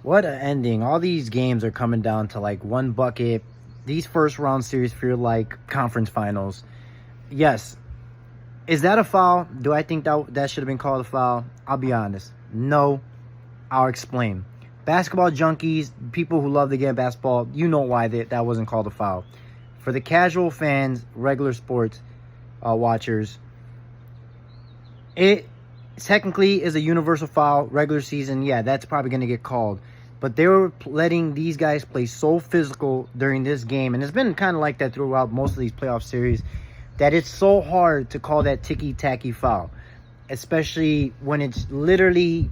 What an ending. All these games are coming down to like one bucket. These first round series feel like conference finals. Yes. Is that a foul? Do I think that should have been called a foul? I'll be honest. No. I'll explain. Basketball junkies, people who love the game of basketball, you know why that wasn't called a foul. For the casual fans, regular sports watchers, it technically is a universal foul. Regular season, yeah, that's probably going to get called. But they were letting these guys play so physical during this game, and it's been kind of like that throughout most of these playoff series, that it's so hard to call that ticky-tacky foul, especially when it's literally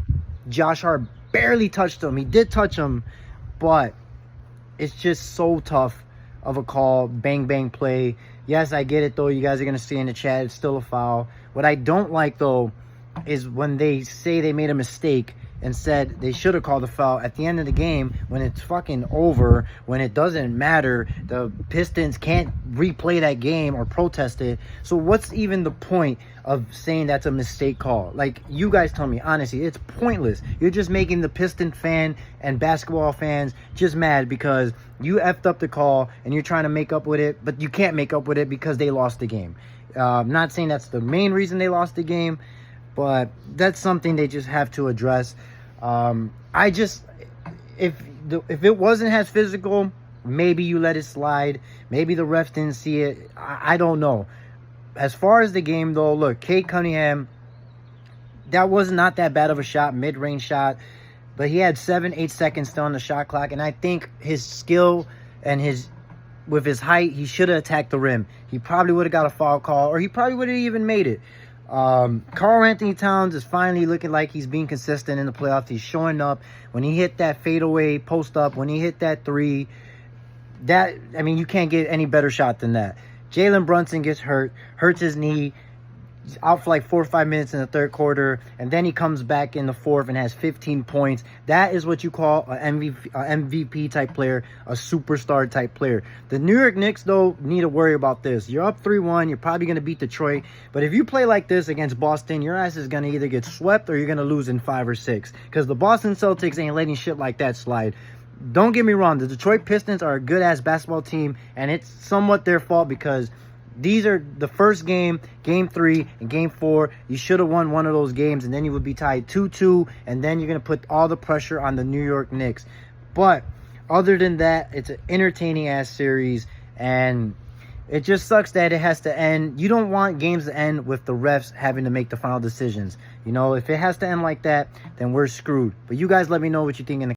Josh Hart barely touched him. He did touch him, but it's just so tough of a call. Bang, bang play. Yes, I get it, though. You guys are going to see in the chat, it's still a foul. What I don't like, though, is when they say they made a mistake and said they should have called the foul at the end of the game when it's fucking over, when it doesn't matter. The Pistons can't replay that game or protest it. So what's even the point of saying that's a mistake call? Like, you guys tell me, honestly, it's pointless. You're just making the Piston fan and basketball fans just mad because you effed up the call and you're trying to make up with it, but you can't make up with it because they lost the game. I'm not saying that's the main reason they lost the game, but that's something they just have to address. If it wasn't as physical, maybe you let it slide. Maybe the refs didn't see it. I don't know. As far as the game, though, look, Cade Cunningham, that was not that bad of a shot, mid-range shot. But he had 7-8 seconds still on the shot clock. And I think his skill and with his height, he should have attacked the rim. He probably would have got a foul call, or he probably would have even made it. Karl-Anthony Towns is finally looking like he's being consistent in the playoffs. He's showing up. When he hit that fadeaway post up, when he hit that three, you can't get any better shot than that. Jalen Brunson gets hurts his knee. He's out for like 4 or 5 minutes in the third quarter, and then he comes back in the fourth and has 15 points. That is what you call an MVP type player, a superstar type player. The New York Knicks, though, need to worry about this. You're up 3-1. You're probably going to beat Detroit. But if you play like this against Boston, your ass is going to either get swept or you're going to lose in 5 or 6. Because the Boston Celtics ain't letting shit like that slide. Don't get me wrong. The Detroit Pistons are a good-ass basketball team, and it's somewhat their fault because these are the first game, Game 3 and Game 4. You should have won one of those games, and then you would be tied 2-2, and then you're going to put all the pressure on the New York Knicks. But other than that, it's an entertaining-ass series, and it just sucks that it has to end. You don't want games to end with the refs having to make the final decisions. You know, if it has to end like that, then we're screwed. But you guys let me know what you think in the